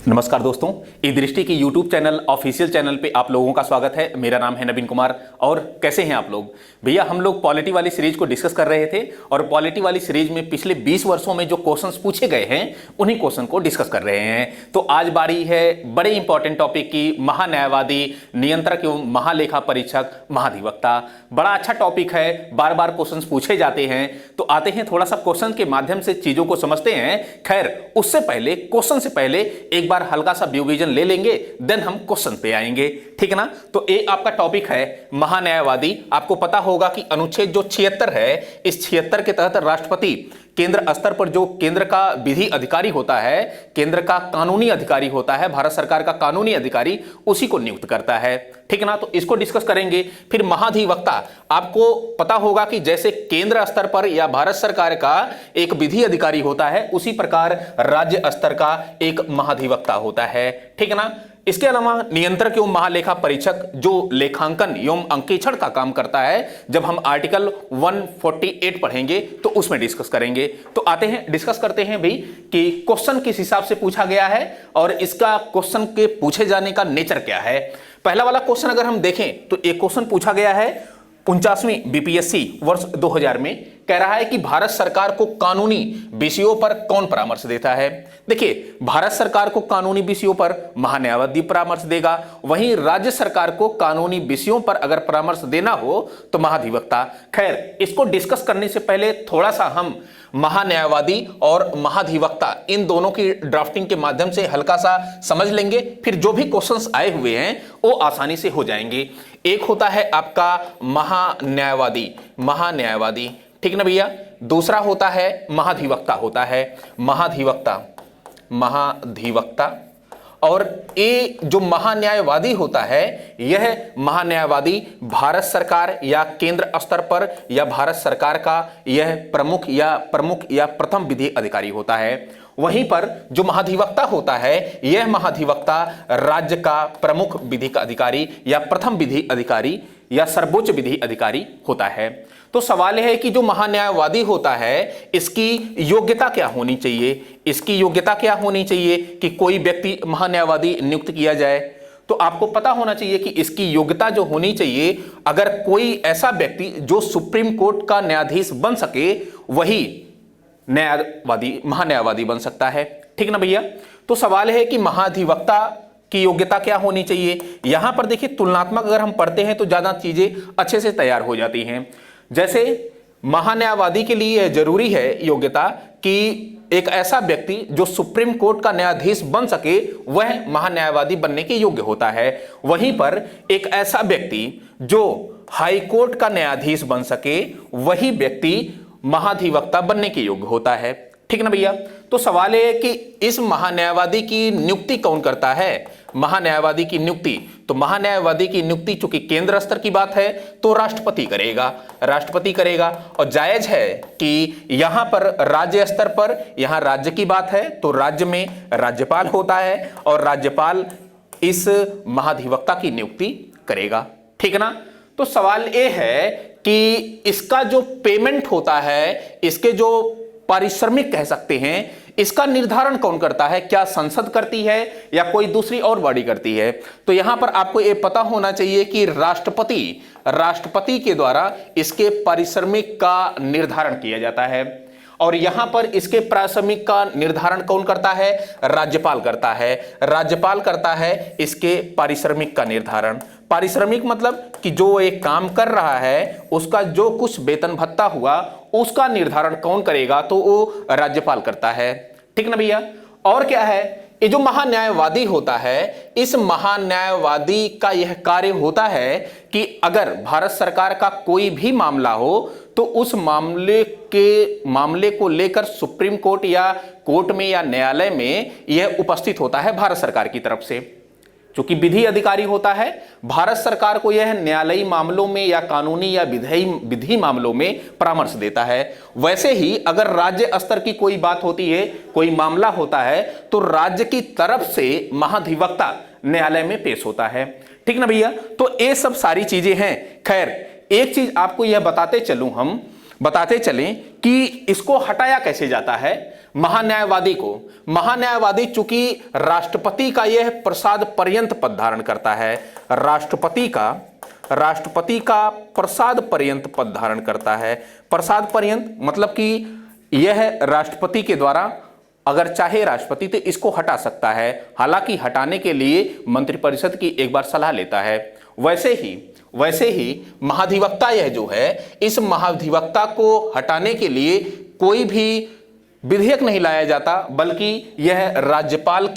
नमस्कार दोस्तों, ई दृष्टि की YouTube चैनल ऑफिशियल चैनल पे आप लोगों का स्वागत है। मेरा नाम है नवीन कुमार। और कैसे हैं आप लोग? भैया हम लोग पॉलिटी वाली सीरीज को डिस्कस कर रहे थे और पॉलिटी वाली सीरीज में पिछले 20 वर्षों में जो क्वेश्चंस पूछे गए हैं उन्हीं क्वेश्चन को डिस्कस कर रहे हैं। तो आज बारी है बड़े इंपॉर्टेंट टॉपिक की, महान्यायवादी, नियंत्रक एवं महालेखा परीक्षक, महाधिवक्ता। बड़ा अच्छा टॉपिक है, बार बार क्वेश्चन पूछे जाते हैं। तो आते हैं थोड़ा सा क्वेश्चन के माध्यम से चीजों को समझते हैं। खैर उससे पहले, क्वेश्चन से पहले एक बार हल्का सा व्यू विजन ले लेंगे, देन हम क्वेश्चन पे आएंगे, ठीक है ना। तो एक आपका टॉपिक है महान्यायवादी। आपको पता होगा कि अनुच्छेद जो 76 है, इस 76 के तहत राष्ट्रपति केंद्र स्तर पर जो केंद्र का विधि अधिकारी होता है, केंद्र का कानूनी अधिकारी होता है, भारत सरकार का कानूनी अधिकारी, उसी को नियुक्त करता है, ठीक है ना। तो इसको डिस्कस करेंगे। फिर महाधिवक्ता, आपको पता होगा कि जैसे केंद्र स्तर पर या भारत सरकार का एक विधि अधिकारी होता है, उसी प्रकार राज्य स्तर का एक महाधिवक्ता होता है, ठीक है ना। इसके अलावा नियंत्रक एवं महालेखा परीक्षक जो लेखांकन एवं अंकेक्षण का काम करता है, जब हम आर्टिकल 148 पढ़ेंगे तो उसमें डिस्कस करेंगे। तो आते हैं, डिस्कस करते हैं भाई कि क्वेश्चन किस हिसाब से पूछा गया है और इसका क्वेश्चन के पूछे जाने का नेचर क्या है। पहला वाला क्वेश्चन अगर हम देखें तो एक क्वेश्चन पूछा गया है 49वीं बीपीएससी वर्ष 2000 में। कह रहा है कि भारत सरकार को कानूनी विषयों पर कौन परामर्श देता है। देखिए, भारत सरकार को कानूनी विषयों पर महान्यायवादी परामर्श देगा, वहीं राज्य सरकार को कानूनी विषयों पर अगर परामर्श देना हो तो महाधिवक्ता। खैर इसको डिस्कस करने से पहले थोड़ा सा हम महान्यायवादी और महाधिवक्ता इन दोनों की ड्राफ्टिंग के माध्यम से हल्का सा समझ लेंगे, फिर जो भी क्वेश्चंस आए हुए हैं वो आसानी से हो जाएंगे। एक होता है आपका महान्यायवादी, महान्यायवादी, ठीक ना भैया। दूसरा होता है महाधिवक्ता, होता है महाधिवक्ता, महाधिवक्ता। और ये जो महान्यायवादी होता है, यह महान्यायवादी भारत सरकार या केंद्र स्तर पर या भारत सरकार का यह प्रमुख या प्रथम विधि अधिकारी होता है। वहीं पर जो महाधिवक्ता होता है, यह महाधिवक्ता राज्य का प्रमुख विधिक अधिकारी या प्रथम विधि अधिकारी या सर्वोच्च विधि अधिकारी होता है। तो सवाल यह है कि जो महान्यायवादी होता है, इसकी योग्यता क्या होनी चाहिए, इसकी योग्यता क्या होनी चाहिए कि कोई व्यक्ति महान्यायवादी नियुक्त किया जाए। तो आपको पता होना चाहिए कि इसकी योग्यता जो होनी चाहिए, अगर कोई ऐसा व्यक्ति जो सुप्रीम कोर्ट का न्यायाधीश बन सके, वही न्यायवादी, महान्यायवादी बन सकता है, ठीक ना भैया। तो सवाल है कि महाधिवक्ता की योग्यता क्या होनी चाहिए। यहां पर देखिए, तुलनात्मक अगर हम पढ़ते हैं तो ज्यादा चीजें अच्छे से तैयार हो जाती हैं। जैसे महान्यायवादी के लिए जरूरी है योग्यता कि एक ऐसा व्यक्ति जो सुप्रीम कोर्ट का न्यायाधीश बन सके, वह महान्यायवादी बनने के योग्य होता है। वहीं पर एक ऐसा व्यक्ति जो हाई कोर्ट का न्यायाधीश बन सके, वही व्यक्ति महाधिवक्ता बनने के योग्य होता है, ठीक ना भैया। तो सवाल है कि इस महान्यायवादी की नियुक्ति कौन करता है, महान्यायवादी की नियुक्ति। तो महान्यायवादी की नियुक्ति चूंकि केंद्र स्तर की बात है तो राष्ट्रपति करेगा, राष्ट्रपति करेगा। और जायज है कि यहां पर राज्य स्तर पर, यहां राज्य की बात है तो राज्य में राज्यपाल होता है और राज्यपाल इस महाधिवक्ता की नियुक्ति करेगा, ठीक है ना। तो सवाल यह है कि इसका जो पेमेंट होता है, इसके जो पारिश्रमिक कह सकते हैं, इसका निर्धारण कौन करता है। क्या संसद करती है या कोई दूसरी और बॉडी करती है। तो यहां पर आपको यह पता होना चाहिए कि राष्ट्रपति के द्वारा इसके पारिश्रमिक का निर्धारण किया जाता है। और यहां पर इसके पारिश्रमिक का निर्धारण कौन करता है, राज्यपाल करता है, राज्यपाल करता है इसके पारिश्रमिक का निर्धारण। पारिश्रमिक मतलब कि जो एक काम कर रहा है उसका जो कुछ वेतन भत्ता हुआ उसका निर्धारण कौन करेगा, तो वो राज्यपाल करता है, ठीक ना भैया। और क्या है, ये जो महान्यायवादी होता है, इस महान्यायवादी का यह कार्य होता है कि अगर भारत सरकार का कोई भी मामला हो तो उस मामले को लेकर सुप्रीम कोर्ट या कोर्ट में या न्यायालय में यह उपस्थित होता है भारत सरकार की तरफ से। चूंकि विधि अधिकारी होता है, भारत सरकार को यह न्यायालयी मामलों में या कानूनी या विधि मामलों में परामर्श देता है। वैसे ही अगर राज्य स्तर की कोई बात होती है, कोई मामला होता है, तो राज्य की तरफ से महाधिवक्ता न्यायालय में पेश होता है, ठीक ना भैया। तो ये सब सारी चीजें हैं। खैर एक चीज आपको यह बताते चलूं हम, बताते चलें कि इसको हटाया कैसे जाता है। महान्यायवादी को, महान्यायवादी चूंकि राष्ट्रपति का यह प्रसाद पर्यंत पद धारण करता है, राष्ट्रपति का प्रसाद पर्यंत पद धारण करता है। प्रसाद पर्यंत मतलब कि यह राष्ट्रपति के द्वारा अगर चाहे राष्ट्रपति तो इसको हटा सकता है, हालांकि हटाने के लिए मंत्रिपरिषद की एक बार सलाह लेता है। वैसे ही महाधिवक्ता यह जो है, इस महाधिवक्ता को हटाने के लिए कोई भी विधेयक नहीं लाया जाता, बल्कि यह राज्यपाल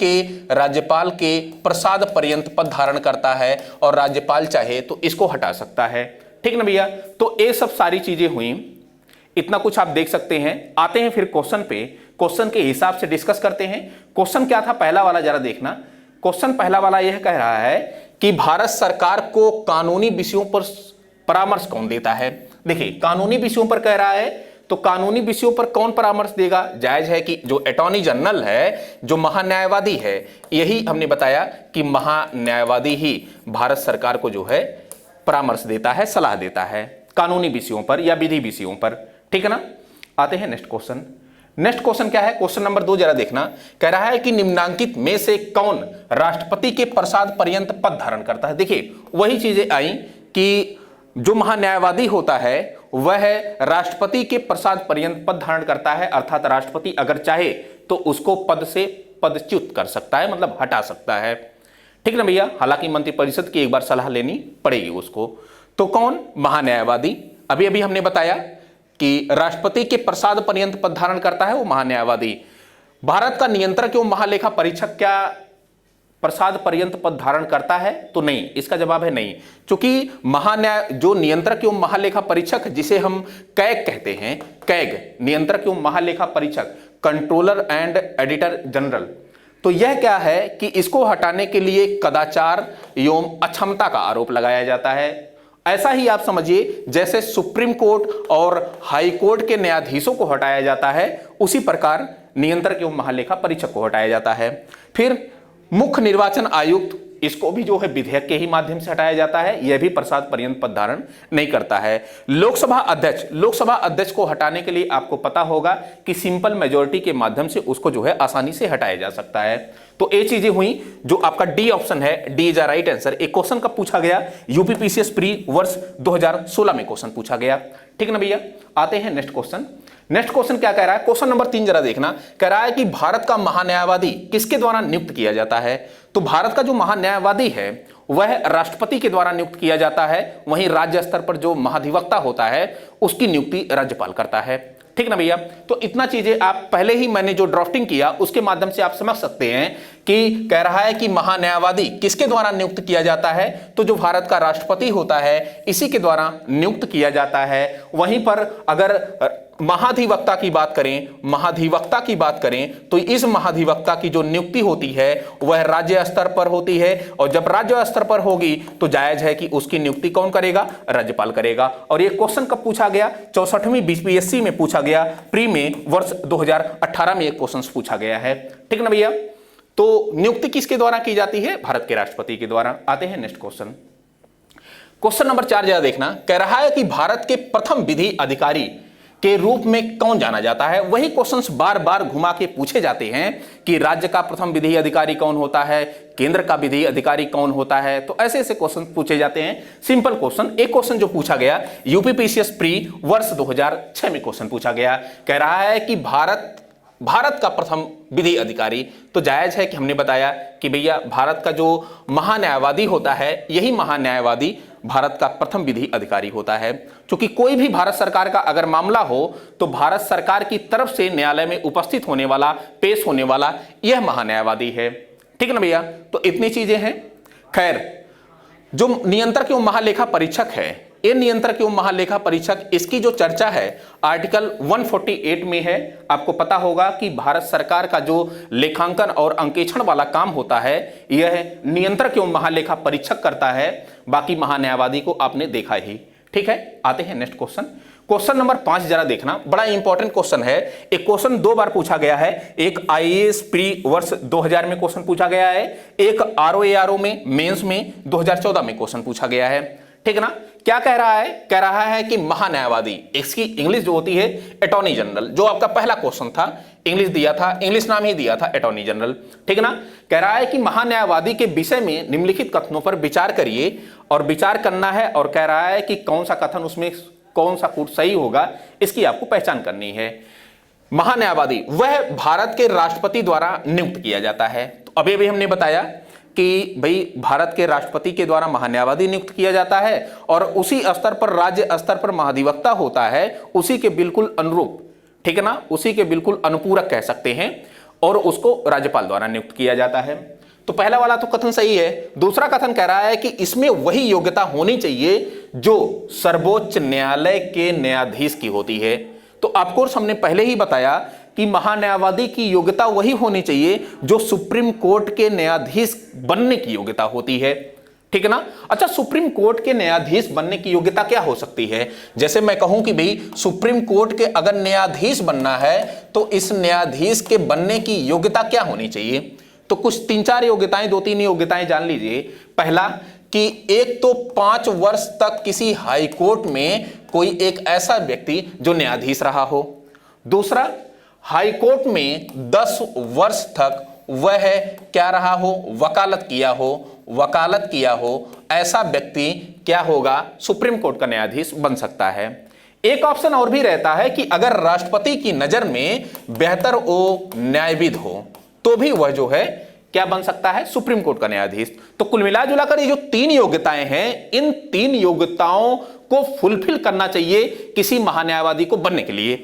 के प्रसाद पर्यंत पद धारण करता है और राज्यपाल चाहे तो इसको हटा सकता है। ठीक ना भैया। तो ये सब सारी चीजें हुई, इतना कुछ आप देख सकते हैं। आते हैं फिर क्वेश्चन पे, क्वेश्चन के हिसाब से डिस्कस करते हैं। क्वेश्चन क्या था पहला वाला, जरा देखना। क्वेश्चन पहला वाला यह कह रहा है कि भारत सरकार को कानूनी विषयों पर परामर्श कौन देता है। देखिए, कानूनी विषयों पर कह रहा है, तो कानूनी विषयों पर कौन परामर्श देगा। जायज है कि जो अटॉर्नी जनरल है, जो महान्यायवादी है, यही हमने बताया कि महान्यायवादी ही भारत सरकार को जो है परामर्श देता है, सलाह देता है कानूनी विषयों पर या विधि विषयों पर। ठीक है ना। आते हैं नेक्स्ट क्वेश्चन। नेक्स्ट क्वेश्चन क्या है, क्वेश्चन नंबर 2 जरा देखना। कह रहा है कि निम्नांकित में से कौन राष्ट्रपति के प्रसाद पर्यंत पद धारण करता है। देखिए, वही चीजें आई कि जो महान्यायवादी होता है वह राष्ट्रपति के प्रसाद पर्यंत पद धारण करता है, अर्थात राष्ट्रपति अगर चाहे तो उसको पद से पदच्युत कर सकता है, मतलब हटा सकता है। ठीक ना भैया। हालांकि मंत्रिपरिषद की एक बार सलाह लेनी पड़ेगी उसको। तो कौन, महान्यायवादी। अभी अभी हमने बताया कि राष्ट्रपति के प्रसाद पर्यंत पद धारण करता है वो महान्यायवादी। भारत का नियंत्रक एवं महालेखा परीक्षक क्या प्रसाद पर्यंत पद धारण करता है, तो नहीं, इसका जवाब है नहीं। क्योंकि जो नियंत्रक एवं महालेखा परीक्षक, जिसे हम कैग कहते हैं, कैग नियंत्रक एवं महालेखा परीक्षक, कंट्रोलर एंड एडिटर जनरल, तो यह क्या है कि इसको हटाने के लिए कदाचार एवं अक्षमता का आरोप लगाया जाता है। ऐसा ही आप समझिए जैसे सुप्रीम कोर्ट और हाई कोर्ट के न्यायाधीशों को हटाया जाता है, उसी प्रकार नियंत्रक एवं महालेखा परीक्षक को हटाया जाता है। फिर मुख्य निर्वाचन आयुक्त, इसको भी जो है विधेयक के ही माध्यम से हटाया जाता है, यह भी प्रसाद पर्यंत पद धारण नहीं करता है। लोकसभा अध्यक्ष को हटाने के लिए आपको पता होगा कि सिंपल मेजोरिटी के माध्यम से उसको जो है आसानी से हटाया जा सकता है। तो ये चीजें हुई। जो आपका डी ऑप्शन है, D is a right answer. एक क्वेश्चन कब पूछा गया, यूपीपीसीएस प्री वर्ष 2016 में क्वेश्चन पूछा गया। ठीक ना भैया। आते हैं नेक्स्ट क्वेश्चन। नेक्स्ट क्वेश्चन क्या कह रहा है, क्वेश्चन नंबर 3 जरा देखना। कह रहा है कि भारत का महान्यायवादी किसके द्वारा नियुक्त किया जाता है। तो भारत का जो महान्यायवादी है वह राष्ट्रपति के द्वारा नियुक्त किया जाता है, वहीं राज्य स्तर पर जो महाधिवक्ता होता है उसकी नियुक्ति राज्यपाल करता है। ठीक ना भैया। तो इतना चीजें आप पहले ही मैंने जो ड्राफ्टिंग किया उसके माध्यम से आप समझ सकते हैं कि कह रहा है कि महान्यायवादी किसके द्वारा नियुक्त किया जाता है, तो जो भारत का राष्ट्रपति होता है इसी के द्वारा नियुक्त किया जाता है। वहीं पर अगर महाधिवक्ता की बात करें तो इस महाधिवक्ता की जो नियुक्ति होती है वह राज्य स्तर पर होती है, और जब राज्य स्तर पर होगी तो जायज है कि उसकी नियुक्ति कौन करेगा, राज्यपाल करेगा। और ये क्वेश्चन कब पूछा गया, 64वीं बीपीएससी में पूछा गया, प्री में वर्ष 2018 में एक क्वेश्चन पूछा गया है। ठीक ना भैया। तो नियुक्ति किसके द्वारा की जाती है, भारत के राष्ट्रपति के द्वारा। आते हैं नेक्स्ट क्वेश्चन। क्वेश्चन नंबर 4 जरा देखना। कह रहा है कि भारत के प्रथम विधि अधिकारी के रूप में कौन जाना जाता है। वही क्वेश्चंस बार बार घुमा के पूछे जाते हैं कि राज्य का प्रथम विधि अधिकारी कौन होता है, केंद्र का विधि अधिकारी कौन होता है। तो ऐसे ऐसे क्वेश्चन पूछे जाते हैं। सिंपल क्वेश्चन, एक क्वेश्चन जो पूछा गया यूपीपीसीएस प्री वर्ष 2006 में क्वेश्चन पूछा गया। कह रहा है कि भारत का प्रथम विधि अधिकारी, तो जायज है कि हमने बताया कि भैया भारत का जो महान्यायवादी होता है यही महान्यायवादी भारत का प्रथम विधि अधिकारी होता है। क्योंकि कोई भी भारत सरकार का अगर मामला हो तो भारत सरकार की तरफ से न्यायालय में उपस्थित होने वाला, पेश होने वाला यह महान्यायवादी है। ठीक है ना भैया। तो इतनी चीजें हैं। खैर, जो नियंत्रक एवं महालेखा परीक्षक है, ये नियंत्रक एवं महालेखा परीक्षक, इसकी जो चर्चा है आर्टिकल 148 में है। आपको पता होगा कि भारत सरकार का जो लेखांकन और अंकेक्षण वाला काम होता है यह नियंत्रक एवं महालेखा परीक्षक करता है, बाकी महान्यायवादी को आपने देखा ही। ठीक है। आते हैं नेक्स्ट क्वेश्चन। क्वेश्चन नंबर 5 जरा देखना, बड़ा इंपॉर्टेंट क्वेश्चन है। एक क्वेश्चन 2 बार पूछा गया है। एक आईएएस प्री वर्ष 2000 में क्वेश्चन पूछा गया है, एक आरओएआरओ में मेंस में 2014 में क्वेश्चन पूछा गया है। ठीक है ना। क्या कह रहा है? कह रहा है कि महान्यायवादी, इसकी इंग्लिश जो होती है अटॉर्नी जनरल, जो आपका पहला क्वेश्चन था, इंग्लिश दिया था, इंग्लिश नाम ही दिया था अटॉर्नी जनरल, ठीक है ना। कह रहा है कि महान्यायवादी के विषय में निम्नलिखित कथनों पर विचार करिए, और विचार करना है, और कह रहा है कि कौन सा कथन उसमें कौन सा कूट सही होगा, इसकी आपको पहचान करनी है। महान्यायवादी वह भारत के राष्ट्रपति द्वारा नियुक्त किया जाता है। तो अभी भी हमने बताया कि भाई भारत के राष्ट्रपति के द्वारा महान्यायवादी नियुक्त किया जाता है, और उसी स्तर पर, राज्य स्तर पर महाधिवक्ता होता है, उसी के बिल्कुल अनुरूप, ठीक है ना, उसी के बिल्कुल अनुपूरक कह सकते हैं, और उसको राज्यपाल द्वारा नियुक्त किया जाता है। तो पहला वाला तो कथन सही है। दूसरा कथन कह रहा है कि इसमें वही योग्यता होनी चाहिए जो सर्वोच्च न्यायालय के न्यायाधीश की होती है। तो ऑफकोर्स हमने पहले ही बताया कि महान्यायवादी की योग्यता वही होनी चाहिए जो सुप्रीम कोर्ट के न्यायाधीश बनने की योग्यता होती है, ठीक है ना। अच्छा, सुप्रीम कोर्ट के न्यायाधीश बनने की योग्यता क्या हो सकती है? जैसे मैं कहूं कि भाई सुप्रीम कोर्ट के अगर न्यायाधीश बनना है तो इस न्यायाधीश के बनने की योग्यता क्या होनी चाहिए? तो कुछ 3-4 योग्यताएं, 2-3 योग्यताएं जान लीजिए। पहला कि एक तो 5 वर्ष तक किसी हाई कोर्ट में कोई एक ऐसा व्यक्ति जो न्यायाधीश रहा हो। दूसरा, हाई कोर्ट में 10 वर्ष तक वह क्या रहा हो? वकालत किया हो, ऐसा व्यक्ति क्या होगा? सुप्रीम कोर्ट का न्यायाधीश बन सकता है। एक ऑप्शन और भी रहता है कि अगर राष्ट्रपति की नजर में बेहतर वो न्यायविद हो तो भी वह जो है क्या बन सकता है? सुप्रीम कोर्ट का न्यायाधीश। तो कुल मिला जुलाकर ये जो 3 योग्यताएं हैं, इन 3 योग्यताओं को फुलफिल करना चाहिए किसी महान्यायवादी को बनने के लिए,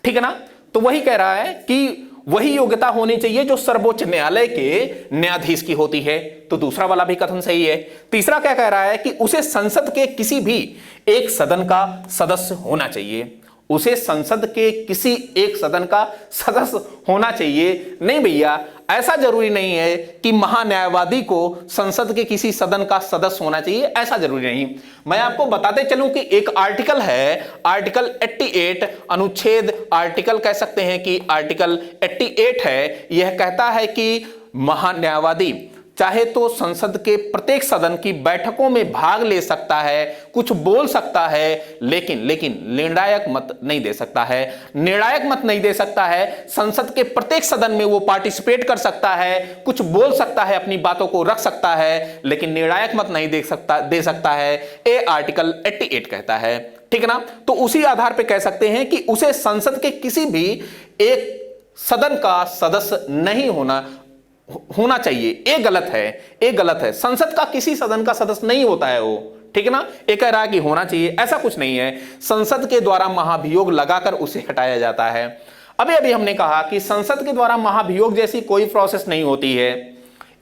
ठीक है ना। तो वही कह रहा है कि वही योग्यता होनी चाहिए जो सर्वोच्च न्यायालय के न्यायाधीश की होती है। तो दूसरा वाला भी कथन सही है। तीसरा क्या कह रहा है कि उसे संसद के किसी भी एक सदन का सदस्य होना चाहिए। उसे संसद के किसी एक सदन का सदस्य होना चाहिए। नहीं भैया, ऐसा जरूरी नहीं है कि महान्यायवादी को संसद के किसी सदन का सदस्य होना चाहिए, ऐसा जरूरी नहीं। मैं आपको बताते चलूं कि एक आर्टिकल है, आर्टिकल 88 अनुच्छेद, आर्टिकल कह सकते हैं कि आर्टिकल 88 है। यह कहता है कि महान्यायवादी चाहे तो संसद के प्रत्येक सदन की बैठकों में भाग ले सकता है, कुछ बोल सकता है, लेकिन निर्णायक मत नहीं दे सकता है। निर्णायक मत नहीं दे सकता है। संसद के प्रत्येक सदन में वो पार्टिसिपेट कर सकता है, कुछ बोल सकता है, अपनी बातों को रख सकता है, लेकिन निर्णायक मत नहीं दे सकता है। ये आर्टिकल 88 कहता है, ठीक है ना। तो उसी आधार पर कह सकते हैं कि उसे संसद के किसी भी एक सदन का सदस्य नहीं होना चाहिए। ये गलत है। संसद का किसी सदन का सदस्य नहीं होता है वो, ठीक है ना। एक कह रहा है कि होना चाहिए, ऐसा कुछ नहीं है। संसद के द्वारा महाभियोग लगाकर उसे हटाया जाता है। अभी हमने कहा कि संसद के द्वारा महाभियोग जैसी कोई प्रोसेस नहीं होती है।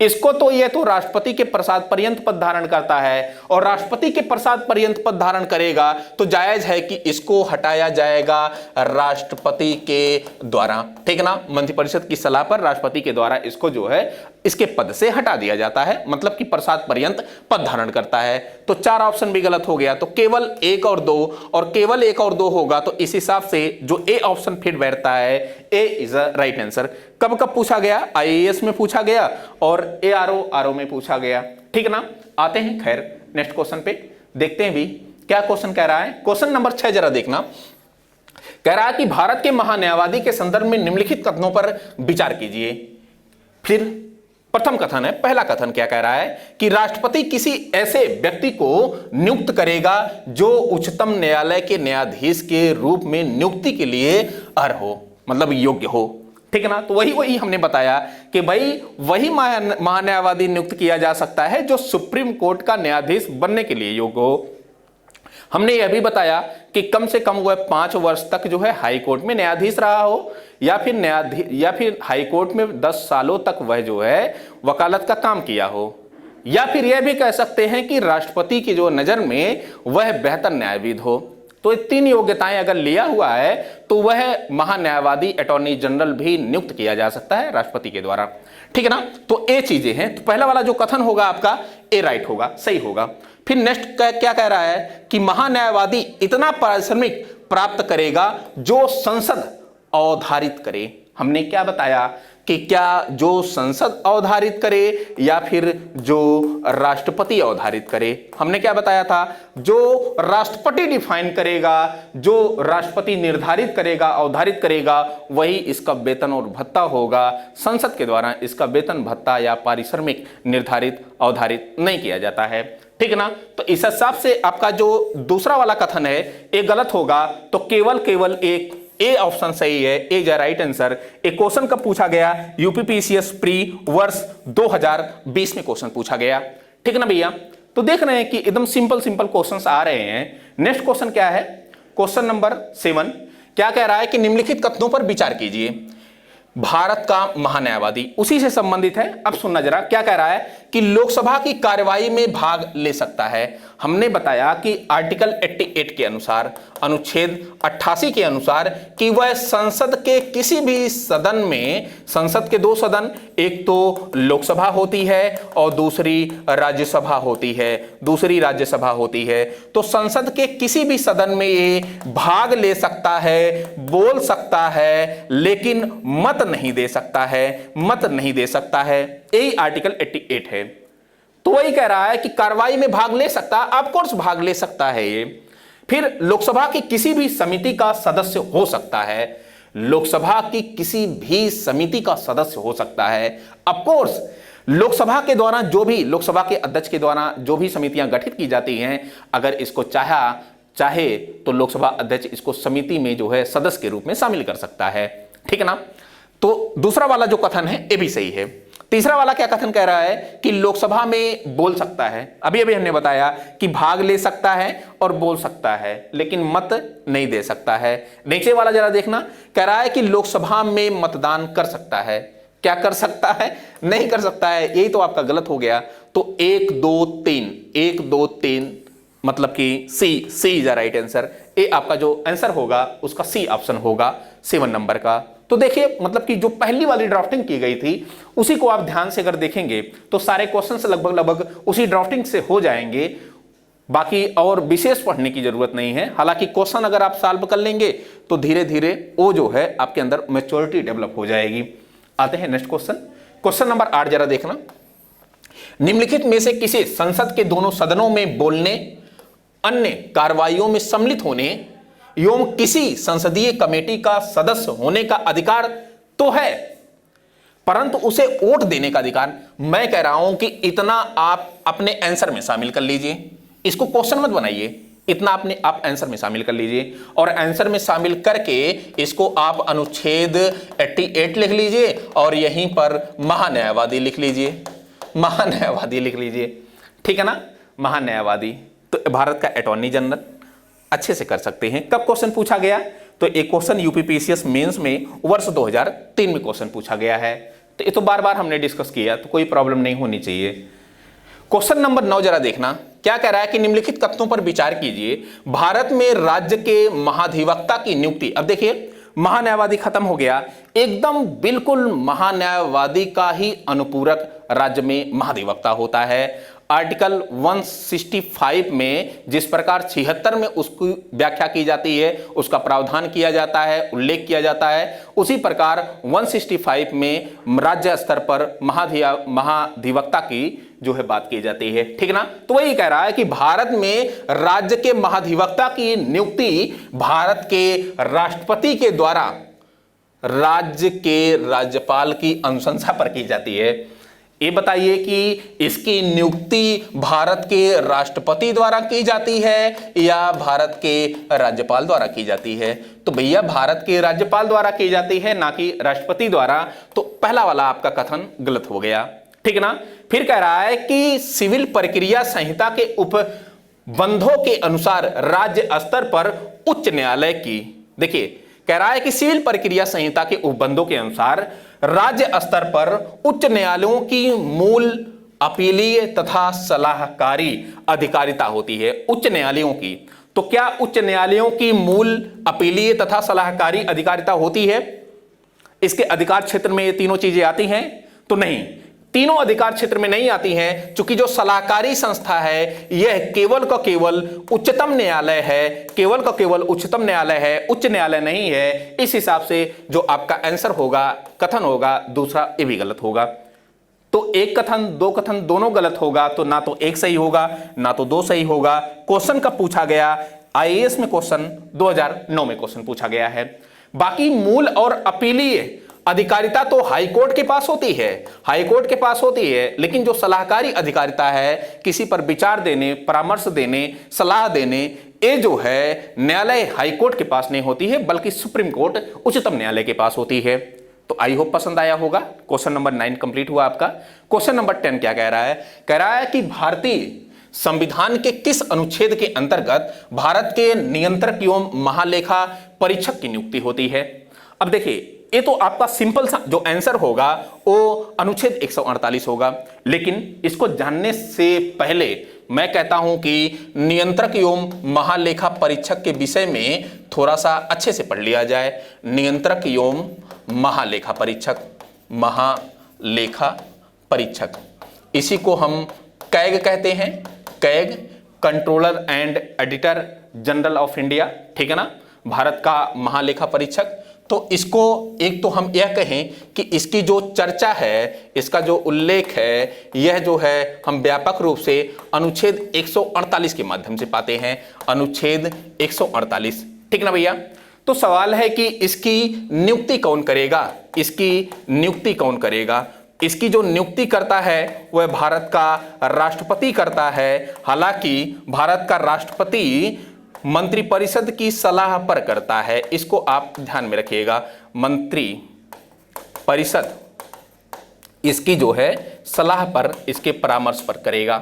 इसको तो यह तो राष्ट्रपति के प्रसाद पर्यंत पद धारण करता है, और राष्ट्रपति के प्रसाद पर्यंत पद धारण करेगा तो जायज है कि इसको हटाया जाएगा राष्ट्रपति के द्वारा, ठीक है ना। मंत्रिपरिषद की सलाह पर राष्ट्रपति के द्वारा इसको जो है इसके पद से हटा दिया जाता है, मतलब कि प्रसाद पर्यंत पद धारण करता है। तो 4 ऑप्शन भी गलत हो गया। तो केवल 1 और 2, और केवल 1 और 2 होगा तो इस हिसाब से जो ए ऑप्शन फिट बैठता है, ए इज अ राइट आंसर। कब पूछा गया? IAS में पूछा गया और ARO में पूछा गया, ठीक है ना। आते हैं खैर नेक्स्ट क्वेश्चन पे, देखते हैं भी क्या क्वेश्चन कह रहा है। क्वेश्चन नंबर 6 जरा देखना। कह रहा है कि भारत के महान्यायवादी के संदर्भ में निम्नलिखित कथनों पर विचार कीजिए। फिर प्रथम कथन है, पहला कथन क्या कह रहा है कि राष्ट्रपति किसी ऐसे व्यक्ति को नियुक्त करेगा जो उच्चतम न्यायालय के न्यायाधीश के रूप में नियुक्ति के लिए अर्ह हो, मतलब योग्य हो, ठीक है ना। तो वही हमने बताया कि भाई वही महान्यायवादी नियुक्त किया जा सकता है जो सुप्रीम कोर्ट का न्यायाधीश बनने के लिए योग्य हो। हमने यह भी बताया कि कम से कम वह 5 वर्ष तक जो है हाई कोर्ट में न्यायाधीश रहा हो, या फिर हाई कोर्ट में 10 सालों तक वह जो है वकालत का काम किया हो, या फिर यह भी कह सकते हैं कि राष्ट्रपति की जो नजर में वह बेहतर न्यायविद हो। तो ये 3 योग्यताएं अगर लिया हुआ है तो वह महान्यायवादी अटॉर्नी जनरल भी नियुक्त किया जा सकता है राष्ट्रपति के द्वारा, ठीक है ना। तो ये चीजें हैं। तो पहला वाला जो कथन होगा आपका ए राइट होगा, सही होगा। फिर नेक्स्ट क्या कह रहा है कि महान्यायवादी इतना पारिश्रमिक प्राप्त करेगा जो संसद अवधारित करे। हमने क्या बताया कि क्या जो संसद अवधारित करे या फिर जो राष्ट्रपति अवधारित करे। हमने क्या बताया था, जो राष्ट्रपति डिफाइन करेगा, जो राष्ट्रपति निर्धारित करेगा, अवधारित करेगा, वही इसका वेतन और भत्ता होगा। संसद के द्वारा इसका वेतन भत्ता या पारिश्रमिक निर्धारित अवधारित नहीं किया जाता है, ठीक है ना। तो इस हिसाब से आपका जो दूसरा वाला कथन है ये गलत होगा। तो केवल एक ए ऑप्शन सही है, ए इज राइट आंसर। एक क्वेश्चन कब पूछा गया, यूपीपीसीएस प्री वर्ष 2020 में क्वेश्चन पूछा गया, ठीक है ना भैया। तो देख रहे हैं कि एकदम सिंपल क्वेश्चंस आ रहे हैं। नेक्स्ट क्वेश्चन क्या है, क्वेश्चन नंबर 7 क्या कह रहा है कि निम्नलिखित कथनों पर विचार कीजिए। भारत का महान्यायवादी उसी से संबंधित है। अब सुनना जरा, क्या कह रहा है कि लोकसभा की कार्यवाही में भाग ले सकता है। हमने बताया कि आर्टिकल 88 के अनुसार, अनुच्छेद 88 के अनुसार कि वह संसद के किसी भी सदन में, संसद के दो सदन, एक तो लोकसभा होती है और दूसरी राज्यसभा होती है, तो संसद के किसी भी सदन में ये भाग ले सकता है, बोल सकता है, लेकिन मत नहीं दे सकता है। यही आर्टिकल 88 है। तो वही कह रहा है कि कार्रवाई में भाग ले सकता है, ऑफ कोर्स भाग ले सकता है ये। फिर लोकसभा की किसी भी समिति का सदस्य हो सकता है, लोकसभा की किसी भी समिति का सदस्य हो सकता है। ऑफ कोर्स लोकसभा के द्वारा जो भी, लोकसभा के अध्यक्ष के द्वारा जो भी समितियां गठित की जाती हैं, अगर इसको चाहे तो लोकसभा अध्यक्ष इसको समिति में जो है सदस्य के रूप में शामिल कर सकता है, ठीक है ना। तो दूसरा वाला जो कथन है ये भी सही है। तीसरा वाला क्या कथन कह रहा है कि लोकसभा में बोल सकता है। अभी हमने बताया कि भाग ले सकता है और बोल सकता है, लेकिन मत नहीं दे सकता है। नीचे वाला जरा देखना, कह रहा है कि लोकसभा में मतदान कर सकता है। क्या कर सकता है? नहीं कर सकता है। यही तो आपका गलत हो गया। तो 1 2 3 मतलब कि सी इज द राइट आंसर। ये आपका जो आंसर होगा उसका सी ऑप्शन होगा 7 नंबर का। तो देखिए, मतलब कि जो पहली वाली ड्राफ्टिंग की गई थी उसी को आप ध्यान से अगर देखेंगे तो सारे क्वेश्चंस लगभग उसी ड्राफ्टिंग से हो जाएंगे। बाकी और विशेष पढ़ने की जरूरत नहीं है। हालांकि क्वेश्चन अगर आप सॉल्व कर लेंगे तो धीरे धीरे वो जो है आपके अंदर मैच्योरिटी डेवलप हो जाएगी। आते हैं नेक्स्ट क्वेश्चन नंबर 8 जरा देखना। निम्नलिखित में से किसी संसद के दोनों सदनों में बोलने, अन्य कार्रवाइयों में सम्मिलित होने एवं किसी संसदीय कमेटी का सदस्य होने का अधिकार तो है, परंतु उसे वोट देने का अधिकार। मैं कह रहा हूं कि इतना आप अपने आंसर में शामिल कर लीजिए, इसको क्वेश्चन मत बनाइए, इतना अपने आप आंसर में शामिल कर लीजिए। और आंसर में शामिल करके इसको आप अनुच्छेद 88 लिख लीजिए और यहीं पर महान्यायवादी लिख लीजिए, ठीक है ना। महान्यायवादी तो भारत का अटॉर्नी जनरल अच्छे से कर सकते हैं। कब क्वेश्चन पूछा गया? तो एक क्वेश्चन यूपीपीसीएस मेंस में वर्ष 2003 में क्वेश्चन पूछा गया है। तो ये तो बार बार हमने डिस्कस किया, तो कोई प्रॉब्लम नहीं होनी चाहिए। क्वेश्चन नंबर 9 जरा देखना, क्या कह रहा है कि निम्नलिखित कथनों पर विचार कीजिए। भारत में राज्य के महाधिवक्ता की नियुक्ति। अब देखिए, महान्यायवादी खत्म हो गया, एकदम बिल्कुल महान्यायवादी का ही अनुपूरक राज्य में महाधिवक्ता होता है। आर्टिकल 165 में जिस प्रकार 76 में उसकी व्याख्या की जाती है, उसका प्रावधान किया जाता है, उल्लेख किया जाता है, उसी प्रकार 165 में राज्य स्तर पर महाधिवक्ता की जो है बात की जाती है, ठीक है ना। तो वही कह रहा है कि भारत में राज्य के महाधिवक्ता की नियुक्ति भारत के राष्ट्रपति के द्वारा राज्य के राज्यपाल की अनुशंसा पर की जाती है। ये बताइए कि इसकी नियुक्ति भारत के राष्ट्रपति द्वारा की जाती है या भारत के राज्यपाल द्वारा की जाती है? तो भैया भारत के राज्यपाल द्वारा की जाती है, ना कि राष्ट्रपति द्वारा। तो पहला वाला आपका कथन गलत हो गया, ठीक है ना। फिर कह रहा है कि सिविल प्रक्रिया संहिता के उपबंधों के अनुसार राज्य स्तर पर उच्च न्यायालय की, देखिए कह रहा है कि सिविल प्रक्रिया संहिता के उपबंधों के अनुसार राज्य स्तर पर उच्च न्यायालयों की मूल अपीलीय तथा सलाहकारी अधिकारिता होती है। उच्च न्यायालयों की, तो क्या उच्च न्यायालयों की मूल अपीलीय तथा सलाहकारी अधिकारिता होती है? इसके अधिकार क्षेत्र में ये तीनों चीजें आती हैं? तो नहीं। तीनों अधिकार क्षेत्र में नहीं आती हैं, क्योंकि जो सलाहकारी संस्था है यह केवल का केवल उच्चतम न्यायालय है, केवल का केवल उच्चतम न्यायालय है, उच्च न्यायालय नहीं है। इस हिसाब से जो आपका आंसर होगा, कथन होगा, दूसरा ये भी गलत होगा। तो एक कथन दो कथन दोनों गलत होगा, तो ना तो एक सही होगा ना तो दो सही होगा। क्वेश्चन कब पूछा गया? आईएएस में क्वेश्चन 2009 में क्वेश्चन पूछा गया है। बाकी मूल और अपीलीय अधिकारिता तो हाई कोर्ट के पास होती है, हाई कोर्ट के पास होती है, लेकिन जो सलाहकारी अधिकारिता है, किसी पर विचार देने, परामर्श देने, सलाह देने, ये जो है न्यायालय हाई कोर्ट के पास नहीं होती है, बल्कि सुप्रीम कोर्ट उच्चतम न्यायालय के पास होती है। तो आई होप पसंद आया होगा। क्वेश्चन नंबर 9 कंप्लीट हुआ आपका। क्वेश्चन नंबर 10 क्या कह रहा है? कह रहा है कि भारतीय संविधान के किस अनुच्छेद के अंतर्गत भारत के नियंत्रक एवं महालेखा परीक्षक की नियुक्ति होती है? अब देखिए, ये तो आपका सिंपल सा जो आंसर होगा वो अनुच्छेद 148 होगा, लेकिन इसको जानने से पहले मैं कहता हूं कि नियंत्रक एवं महालेखा परीक्षक के विषय में थोड़ा सा अच्छे से पढ़ लिया जाए। नियंत्रक एवं महालेखा परीक्षक, महालेखा परीक्षक, इसी को हम कैग कहते हैं, CAG, controller and editor general of India, ठीक है ना, भारत का महालेखा परीक्षक। तो इसको एक तो हम यह कहें कि इसकी जो चर्चा है, इसका जो उल्लेख है, यह जो है हम व्यापक रूप से अनुच्छेद 148 के माध्यम से पाते हैं। अनुच्छेद 148, ठीक ना भैया? तो सवाल है कि इसकी नियुक्ति कौन करेगा? इसकी नियुक्ति कौन करेगा? इसकी जो नियुक्ति करता है वह भारत का राष्ट्रपति करता है। हालांकि भारत का राष्ट्रपति मंत्रिपरिषद की सलाह पर करता है, इसको आप ध्यान में रखिएगा। मंत्री परिषद इसकी जो है सलाह पर, इसके परामर्श पर करेगा,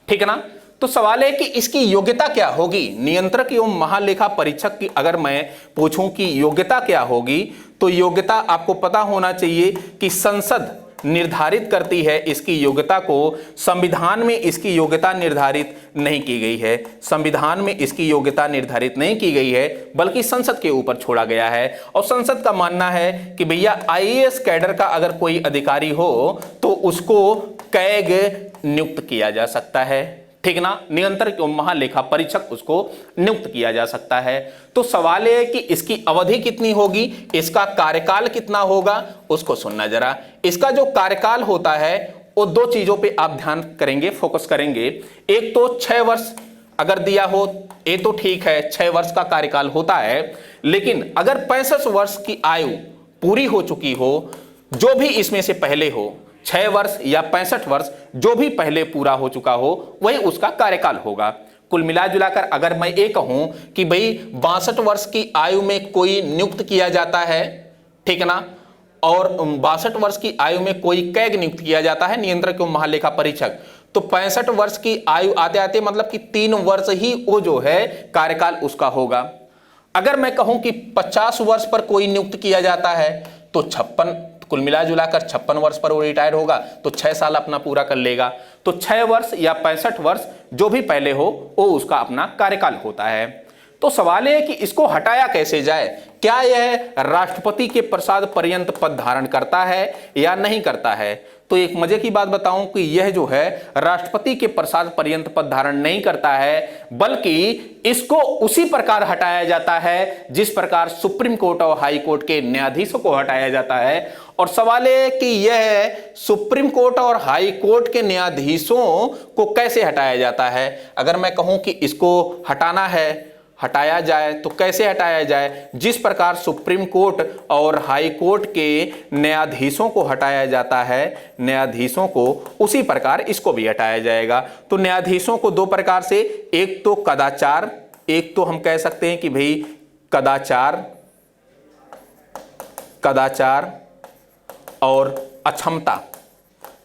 ठीक है ना। तो सवाल है कि इसकी योग्यता क्या होगी? नियंत्रक एवं महालेखा परीक्षक की अगर मैं पूछूं कि योग्यता क्या होगी, तो योग्यता आपको पता होना चाहिए कि संसद निर्धारित करती है इसकी योग्यता को। संविधान में इसकी योग्यता निर्धारित नहीं की गई है, संविधान में इसकी योग्यता निर्धारित नहीं की गई है, बल्कि संसद के ऊपर छोड़ा गया है। और संसद का मानना है कि भैया आईएएस कैडर का अगर कोई अधिकारी हो तो उसको कैग नियुक्त किया जा सकता है, ठीक ना। नियंत्रक एवं महालेखा परीक्षक उसको नियुक्त किया जा सकता है। तो सवाल है कि इसकी अवधि कितनी होगी, इसका कार्यकाल कितना होगा, उसको सुनना जरा। इसका जो कार्यकाल होता है वो दो चीजों पे आप ध्यान करेंगे, फोकस करेंगे। एक तो 6 वर्ष अगर दिया हो ये तो ठीक है, 6 वर्ष का कार्यकाल होता है। लेकिन अगर 65 वर्ष की आयु पूरी हो चुकी हो, जो भी इसमें से पहले हो, 6 वर्ष या 65 वर्ष, जो भी पहले पूरा हो चुका हो, वही उसका कार्यकाल होगा। कुल मिला जुलाकर अगर मैं ये कहूं कि भाई 62 वर्ष की आयु में कोई नियुक्त किया जाता है, ठीक है ना, और 62 वर्ष की आयु में कोई कैग नियुक्त किया जाता है, नियंत्रक एवं महालेखा परीक्षक, तो 65 वर्ष की आयु आते आते मतलब कि 3 वर्ष ही वो जो है कार्यकाल उसका होगा। अगर मैं कहूं कि 50 वर्ष पर कोई नियुक्त किया जाता है तो 56, कुल मिला जुलाकर 56 वर्ष पर वो रिटायर होगा, तो 6 साल अपना पूरा कर लेगा। तो 6 वर्ष या 65 वर्ष जो भी पहले हो वो उसका अपना कार्यकाल होता है। तो सवाल है कि इसको हटाया कैसे जाए? क्या यह राष्ट्रपति के प्रसाद पर्यंत पद धारण करता है या नहीं करता है? तो एक मजे की बात बताऊं कि यह जो है राष्ट्रपति के प्रसाद पर्यंत पद धारण नहीं करता है, बल्कि इसको उसी प्रकार हटाया जाता है जिस प्रकार सुप्रीम कोर्ट और हाई कोर्ट के न्यायाधीशों को हटाया जाता है। और सवाल है कि यह सुप्रीम कोर्ट और हाई कोर्ट के न्यायाधीशों को कैसे हटाया जाता है? अगर मैं कहूं कि इसको हटाना है, हटाया जाए, तो कैसे हटाया जाए? जिस प्रकार सुप्रीम कोर्ट और हाई कोर्ट के न्यायाधीशों को हटाया जाता है, न्यायाधीशों को, उसी प्रकार इसको भी हटाया जाएगा। तो न्यायाधीशों को 2 प्रकार से, एक तो कदाचार, एक तो हम कह सकते हैं कि भाई कदाचार और अक्षमता,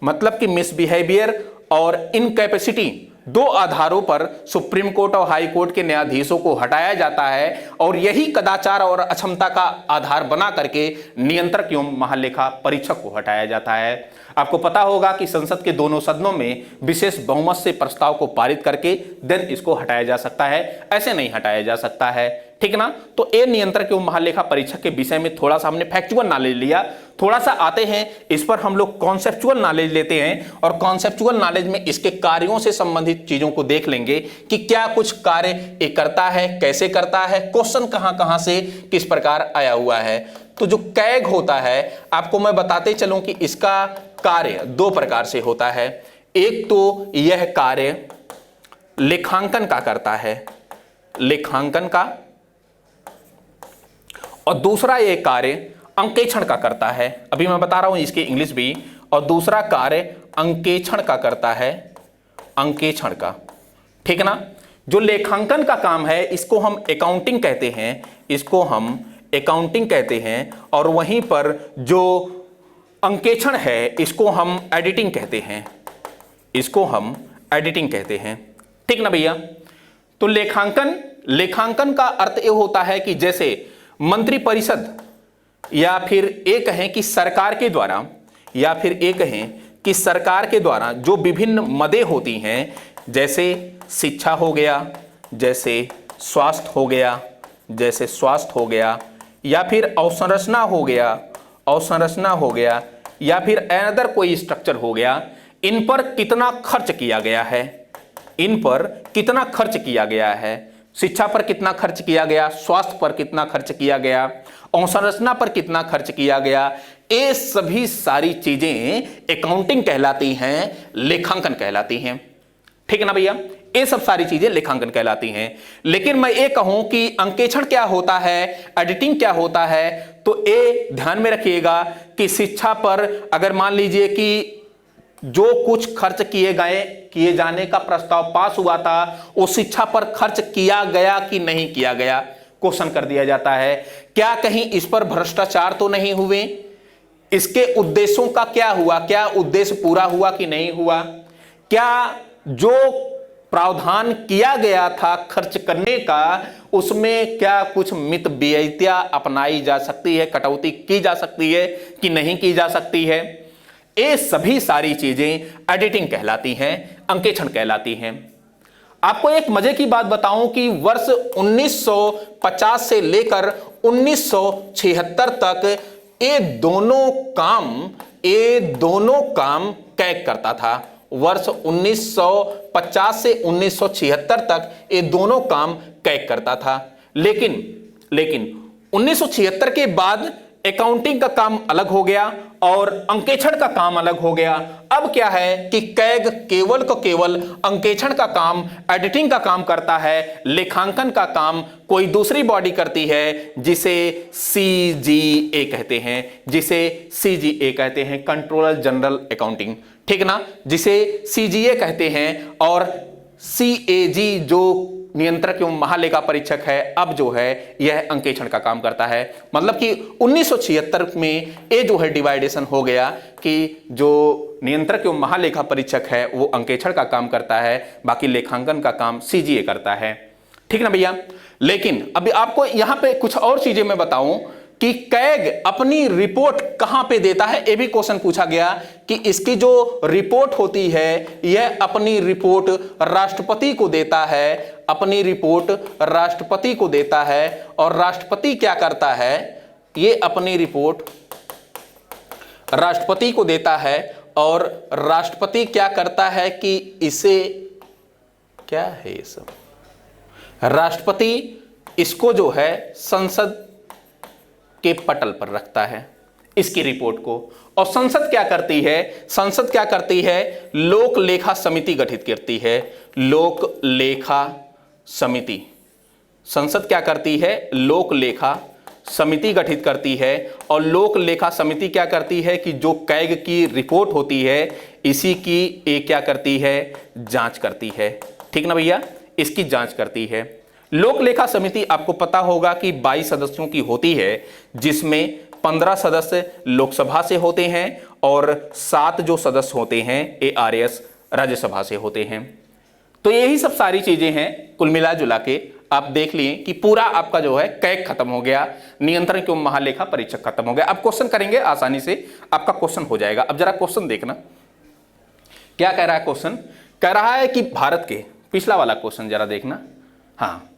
मतलब कि मिसबिहेवियर और इनकैपेसिटी, 2 आधारों पर सुप्रीम कोर्ट और हाई कोर्ट के न्यायाधीशों को हटाया जाता है। और यही कदाचार और अक्षमता का आधार बना करके नियंत्रक एवं महालेखा परीक्षक को हटाया जाता है। आपको पता होगा कि संसद के दोनों सदनों में विशेष बहुमत से प्रस्ताव को पारित करके देन इसको हटाया जा सकता है, ऐसे नहीं हटाया जा सकता है, ठीक ना। तो ए नियंत्रक एवं महालेखा परीक्षक के विषय में थोड़ा सा हमने फैक्चुअल नॉलेज लिया, थोड़ा सा आते हैं इस पर हम लोग कॉन्सेप्चुअल नॉलेज लेते हैं और कॉन्सेप्चुअल नॉलेज में इसके कार्यों से संबंधित चीजों को देख लेंगे कि क्या कुछ कार्य ये करता है, कैसे करता है, क्वेश्चन कहां से किस प्रकार आया हुआ है। तो जो कैग होता है आपको मैं बताते चलूं कि इसका कार्य दो प्रकार से होता है। एक तो यह कार्य लेखांकन का करता है, लेखांकन का, और दूसरा यह कार्य अंकेक्षण का करता है। अभी मैं बता रहा हूं इसकी इंग्लिश भी। और दूसरा कार्य अंकेक्षण का करता है, अंकेक्षण का, ठीक ना। जो लेखांकन का काम है इसको हम अकाउंटिंग कहते हैं, इसको हम अकाउंटिंग कहते हैं, और वहीं पर जो अंकेक्षण है इसको हम एडिटिंग कहते हैं, इसको हम एडिटिंग कहते हैं, ठीक ना भैया। तो लेखांकन का अर्थ यह होता है कि जैसे मंत्रिपरिषद या फिर ये कहें कि सरकार के द्वारा, या फिर ये कहें कि सरकार के द्वारा जो विभिन्न मदें होती हैं, जैसे शिक्षा हो गया, जैसे स्वास्थ्य हो गया, जैसे स्वास्थ्य हो गया, या फिर अवसंरचना हो गया, अवसंरचना हो गया, या फिर अनदर कोई स्ट्रक्चर हो गया, इन पर कितना खर्च किया गया है, इन पर कितना खर्च किया गया है, शिक्षा पर कितना खर्च किया गया, स्वास्थ्य पर कितना खर्च किया गया, अवसंरचना पर कितना खर्च किया गया, ये सभी सारी चीजें अकाउंटिंग कहलाती हैं, लेखांकन कहलाती हैं, ठीक है ना भैया। ये सब सारी चीजें लेखांकन कहलाती हैं। लेकिन मैं ये कहूं कि अंकेक्षण क्या होता है, एडिटिंग क्या होता है, तो ये ध्यान में रखिएगा कि शिक्षा पर अगर मान लीजिए कि जो कुछ खर्च किए जाने का प्रस्ताव पास हुआ था वो शिक्षा पर खर्च किया गया कि नहीं किया गया, क्वेश्चन कर दिया जाता है। क्या कहीं इस पर भ्रष्टाचार तो नहीं हुए, इसके उद्देश्यों का क्या हुआ, क्या उद्देश्य पूरा हुआ कि नहीं हुआ, क्या जो प्रावधान किया गया था खर्च करने का उसमें क्या कुछ मित व्ययिता अपनाई जा सकती है, कटौती की जा सकती है कि नहीं की जा सकती है। ये सभी सारी चीजें एडिटिंग कहलाती हैं, अंकेक्षण कहलाती हैं। आपको एक मजे की बात बताऊं कि वर्ष 1950 से लेकर 1976 तक ये दोनों काम कैग करता था। वर्ष 1950 से 1976 तक ये दोनों काम कैग करता था। लेकिन 1976 के बाद अकाउंटिंग का काम अलग हो गया और अंकेक्षण का काम अलग हो गया। अब क्या है कि कैग केवल अंकेक्षण का काम, एडिटिंग का काम करता है, लेखांकन का काम कोई दूसरी बॉडी करती है जिसे सीजीए कहते हैं, जिसे सीजीए कहते हैं, कंट्रोलर जनरल अकाउंटिंग, ठीक ना, जिसे सीजीए कहते हैं। और सीएजी जो नियंत्रक एवं महालेखा परीक्षक है, अब जो है यह अंकेक्षण का काम करता है। मतलब कि 1976 में ये जो है डिवाइडेशन हो गया कि जो नियंत्रक एवं महालेखा परीक्षक है वो अंकेक्षण का काम करता है, बाकी लेखांकन का काम सीजीए करता है, ठीक ना भैया। लेकिन अभी आपको यहां पे कुछ और चीजें मैं बताऊं कि कैग अपनी रिपोर्ट कहां पे देता है। ये भी क्वेश्चन पूछा गया कि इसकी जो रिपोर्ट होती है यह अपनी रिपोर्ट राष्ट्रपति को देता है, अपनी रिपोर्ट राष्ट्रपति को देता है। और राष्ट्रपति क्या करता है, ये अपनी रिपोर्ट राष्ट्रपति को देता है और राष्ट्रपति क्या करता है कि इसे, क्या है ये सब, राष्ट्रपति इसको जो है संसद के पटल पर रखता है इसकी रिपोर्ट को। और संसद क्या करती है, संसद क्या करती है, लोक लेखा समिति गठित करती है, लोक लेखा समिति। संसद क्या करती है, लोक लेखा समिति गठित करती है। और लोक लेखा समिति क्या करती है कि जो कैग की रिपोर्ट होती है इसी की ये क्या करती है, जांच करती है, ठीक ना भैया, इसकी जांच करती है। लोक लेखा समिति आपको पता होगा कि 22 सदस्यों की होती है, जिसमें 15 सदस्य लोकसभा से होते हैं और 7 जो सदस्य होते हैं ARS राज्यसभा से होते हैं। तो यही सब सारी चीजें हैं कुल मिला जुला के आप देख लिए कि पूरा आपका जो है कैग खत्म हो गया, नियंत्रण एवं महालेखा परीक्षक खत्म हो गया। अब क्वेश्चन करेंगे, आसानी से आपका क्वेश्चन हो जाएगा। अब जरा क्वेश्चन देखना क्या कह रहा है। क्वेश्चन कह रहा है कि भारत के, पिछला वाला क्वेश्चन जरा देखना, हाँ,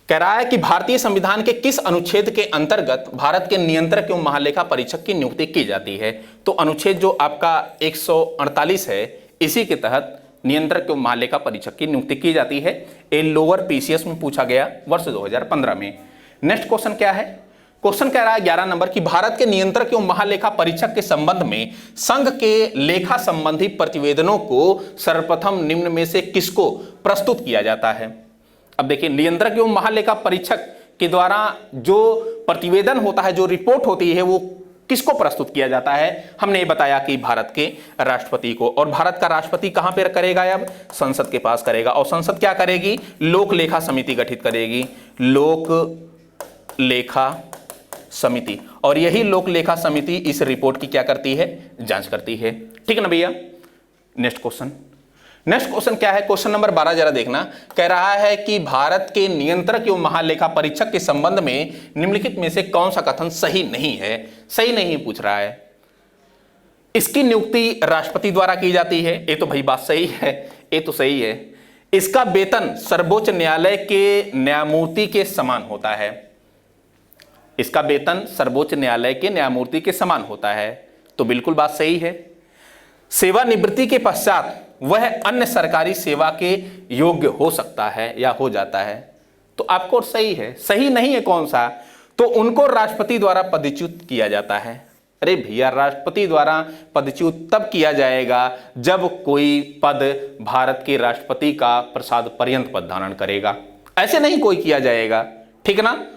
कह रहा है कि भारतीय संविधान के किस अनुच्छेद के अंतर्गत भारत के नियंत्रक एवं महालेखा परीक्षक की नियुक्ति की जाती है। तो अनुच्छेद जो आपका 148 है, इसी के तहत नियंत्रक एवं महालेखा परीक्षक की नियुक्ति की जाती है। ए लोअर पीसीएस में पूछा गया वर्ष 2015 में। नेक्स्ट क्वेश्चन क्या है। क्वेश्चन कह रहा है 11 नंबर की भारत के नियंत्रक एवं महालेखा परीक्षक के संबंध में संघ के लेखा संबंधी प्रतिवेदनों को सर्वप्रथम निम्न में से किसको प्रस्तुत किया जाता है। अब देखिए, नियंत्रक एवं महालेखा परीक्षक के द्वारा जो प्रतिवेदन होता है, जो रिपोर्ट होती है, वो किसको प्रस्तुत किया जाता है। हमने ये बताया कि भारत के राष्ट्रपति को। और भारत का राष्ट्रपति कहां पर करेगा, अब संसद के पास करेगा। और संसद क्या करेगी, लोक लेखा समिति गठित करेगी, लोक लेखा समिति। और यही लोक लेखा समिति इस रिपोर्ट की क्या करती है, जांच करती है। ठीक है ना भैया। नेक्स्ट क्वेश्चन, नेक्स्ट क्वेश्चन क्या है, क्वेश्चन नंबर 12 जरा देखना। कह रहा है कि भारत के नियंत्रक एवं महालेखा परीक्षक के संबंध में निम्नलिखित में से कौन सा कथन सही नहीं है। सही नहीं पूछ रहा है। इसकी नियुक्ति राष्ट्रपति द्वारा की जाती है, ये तो भाई बात सही है, ये तो सही है। इसका वेतन सर्वोच्च न्यायालय के न्यायमूर्ति के समान होता है। इसका वेतन सर्वोच्च न्यायालय के न्यायमूर्ति के समान होता है, तो बिल्कुल बात सही है। सेवानिवृत्ति के पश्चात वह अन्य सरकारी सेवा के योग्य हो सकता है या हो जाता है, तो आपको सही है। सही नहीं है कौन सा, तो उनको राष्ट्रपति द्वारा पदच्युत किया जाता है। अरे भैया, राष्ट्रपति द्वारा पदच्युत तब किया जाएगा जब कोई पद भारत के राष्ट्रपति का प्रसाद पर्यंत पद धारण करेगा, ऐसे नहीं कोई किया जाएगा। ठीक ना।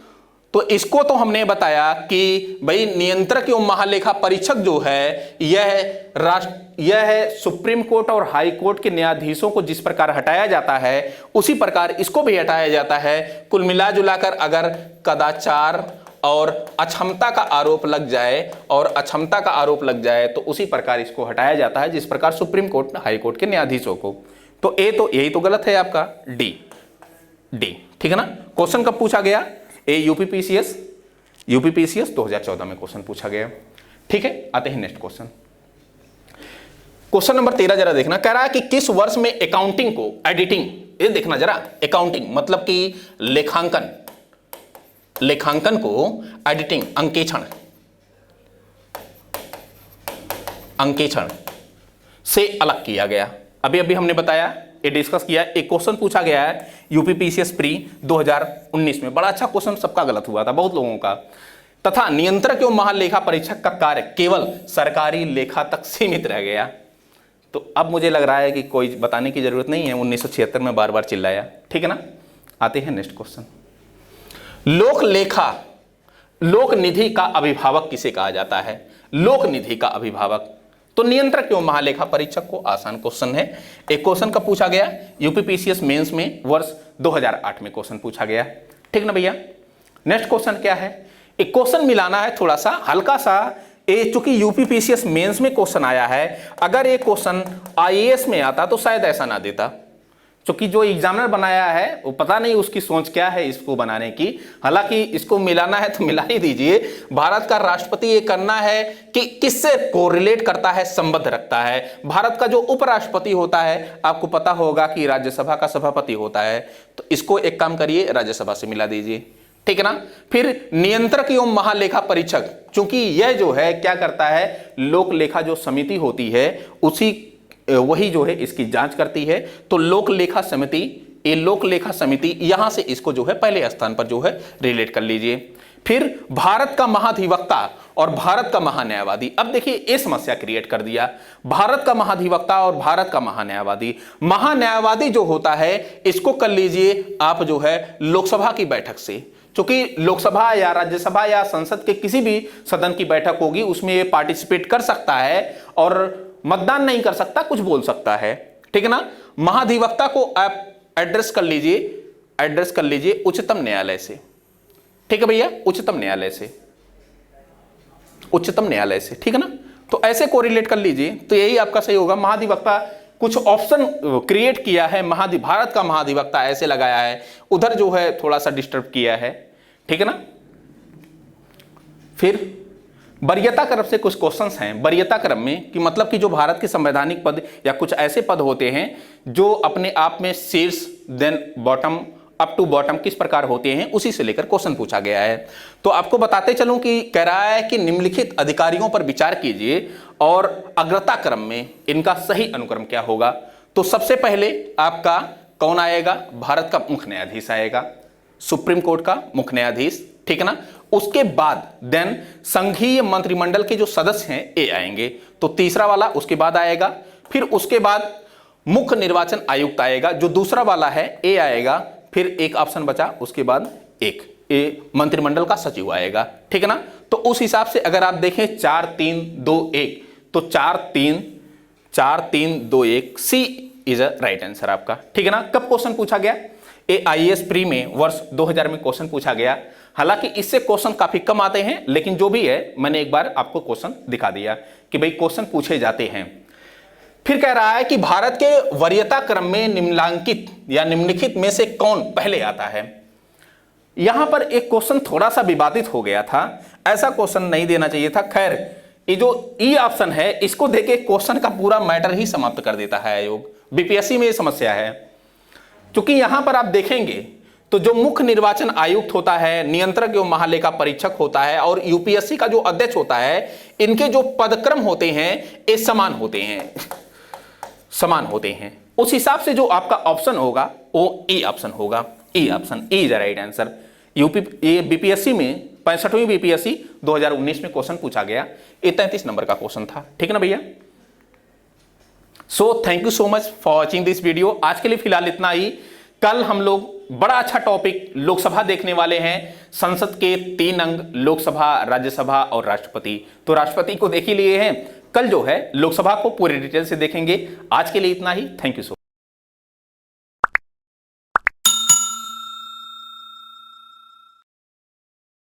तो इसको तो हमने बताया कि भाई नियंत्रक एवं महालेखा परीक्षक जो है, यह सुप्रीम कोर्ट और हाई कोर्ट के न्यायाधीशों को जिस प्रकार हटाया जाता है, उसी प्रकार इसको भी हटाया जाता है। कुल मिला जुलाकर अगर कदाचार और अक्षमता का आरोप लग जाए तो उसी प्रकार इसको हटाया जाता है, जिस प्रकार सुप्रीम कोर्ट हाई कोर्ट के न्यायाधीशों को। तो यही तो गलत है आपका, डी। ठीक है ना। क्वेश्चन कब पूछा गया, ए यूपीपीसीएस 2014 में क्वेश्चन पूछा गया। ठीक है, आते हैं नेक्स्ट क्वेश्चन। क्वेश्चन नंबर 13 जरा देखना। कह रहा है कि किस वर्ष में अकाउंटिंग को एडिटिंग, ये देखना जरा, अकाउंटिंग मतलब कि लेखांकन को एडिटिंग अंकेक्षण से अलग किया गया। अभी हमने बताया, ये डिस्कस किया। एक क्वेश्चन पूछा गया है यूपीपीसीएस प्री 2019 में, बड़ा अच्छा क्वेश्चन, सबका गलत हुआ था, बहुत लोगों का। तथा नियंत्रक एवं महालेखा परीक्षक का कार्य केवल सरकारी लेखा तक सीमित रह गया। तो अब मुझे लग रहा है कि कोई बताने की जरूरत नहीं है, 1976 में बार बार चिल्लाया। ठीक है ना। आते हैं नेक्स्ट क्वेश्चन। लोक निधि का अभिभावक किसे कहा जाता है। लोक निधि का अभिभावक तो नियंत्रक एवं महालेखा परीक्षक को। आसान क्वेश्चन है। एक क्वेश्चन कब पूछा गया, यूपीपीसीएस मेंस में वर्ष 2008 में क्वेश्चन पूछा गया। ठीक ना भैया। नेक्स्ट क्वेश्चन क्या है, एक क्वेश्चन मिलाना है थोड़ा सा हल्का सा। चूंकि यूपीपीसीएस मेंस में क्वेश्चन आया है, अगर ये क्वेश्चन आईएएस में आता तो शायद ऐसा ना देता। क्योंकि जो एग्जामिनर बनाया है वो पता नहीं उसकी सोच क्या है इसको बनाने की। हालांकि इसको मिलाना है तो मिला ही दीजिए। भारत का राष्ट्रपति ये करना है कि किससे कोरिलेट करता है, संबंध रखता है। भारत का जो उपराष्ट्रपति होता है, आपको पता होगा कि राज्यसभा का सभापति होता है, तो इसको एक काम करिए, राज्यसभा से मिला दीजिए। ठीक है ना। फिर नियंत्रक एवं महालेखा परीक्षक, चूंकि यह जो है क्या करता है, लोक लेखा जो समिति होती है वही जो है इसकी जांच करती है। तो लोक लेखा समिति यहां से इसको जो है पहले स्थान पर जो है रिलेट कर लीजिए। फिर भारत का महाधिवक्ता और भारत का महान्यायवादी। अब देखिए ये समस्या क्रिएट कर दिया, भारत का महाधिवक्ता और भारत का महान्यायवादी। महान्यायवादी जो होता है इसको कर लीजिए आप जो है लोकसभा की बैठक से, क्योंकि लोकसभा या राज्यसभा या संसद के किसी भी सदन की बैठक होगी उसमें ये पार्टिसिपेट कर सकता है और मतदान नहीं कर सकता, कुछ बोल सकता है। ठीक है ना। महाधिवक्ता को आप एड्रेस कर लीजिए उच्चतम न्यायालय से। ठीक है भैया, उच्चतम न्यायालय से। ठीक है ना। तो ऐसे कोरिलेट कर लीजिए, तो यही आपका सही होगा। महाधिवक्ता कुछ ऑप्शन क्रिएट किया है, भारत का महाधिवक्ता ऐसे लगाया है, उधर जो है थोड़ा सा डिस्टर्ब किया है, ठीक है ना। फिर वरीयता क्रम से कुछ क्वेश्चंस हैं, वरीयता क्रम में कि मतलब कि जो भारत के संवैधानिक पद या कुछ ऐसे पद होते हैं जो अपने आप में शीर्ष then bottom up to bottom किस प्रकार होते हैं, उसी से लेकर क्वेश्चन पूछा गया है। तो आपको बताते चलूं कि कह रहा है कि निम्नलिखित अधिकारियों पर विचार कीजिए और अग्रता क्रम में इनका सही अनुक्रम क्या होगा। तो सबसे पहले आपका कौन आएगा, भारत का मुख्य न्यायाधीश आएगा, सुप्रीम कोर्ट का मुख्य न्यायाधीश, ठीक है ना। उसके बाद देन संघीय मंत्रिमंडल के जो सदस्य हैं ये आएंगे, तो तीसरा वाला उसके बाद आएगा। फिर उसके बाद मुख्य निर्वाचन आयुक्त आएगा, जो दूसरा वाला है ए आएगा। फिर एक ऑप्शन बचा, उसके बाद एक ए मंत्रिमंडल का सचिव आएगा, ठीक है ना। तो उस हिसाब से अगर आप देखें 4 3 2 1, तो 4 3 2 1 C is a right answer आपका, ठीक है ना। कब क्वेश्चन पूछा गया, AIAS प्री में वर्ष 2000 में क्वेश्चन पूछा गया। हालांकि इससे क्वेश्चन काफी कम आते हैं, लेकिन जो भी है मैंने एक बार आपको क्वेश्चन दिखा दिया कि भाई क्वेश्चन पूछे जाते हैं। फिर कह रहा है कि भारत के वरीयता क्रम में निम्नलिखित या निम्नलिखित में से कौन पहले आता है। यहां पर एक क्वेश्चन थोड़ा सा विवादित हो गया था, ऐसा क्वेश्चन नहीं देना चाहिए था। खैर ये जो ई ऑप्शन है इसको देके क्वेश्चन का पूरा मैटर ही समाप्त कर देता है आयोग। बीपीएससी में ये समस्या है, क्योंकि यहां पर आप देखेंगे तो जो मुख्य निर्वाचन आयुक्त होता है, नियंत्रक एवं महालेखा परीक्षक होता है और यूपीएससी का जो अध्यक्ष होता है, इनके जो पदक्रम होते हैं ये समान होते हैं, समान होते हैं। उस हिसाब से जो आपका ऑप्शन होगा वो ई ऑप्शन होगा, E option, E is right answer. ये बीपीएससी में 65वीं बीपीएससी 2019 में क्वेश्चन पूछा गया, ये 33 नंबर का क्वेश्चन था, ठीक है ना भैया। So thank you so much for watching this video. आज के लिए फिलहाल इतना ही। कल हम लोग बड़ा अच्छा टॉपिक लोकसभा देखने वाले हैं, संसद के 3 अंग, लोकसभा, राज्यसभा और राष्ट्रपति। तो राष्ट्रपति को देख ही लिए हैं, कल जो है लोकसभा को पूरी डिटेल से देखेंगे। आज के लिए इतना ही, थैंक यू सो मच।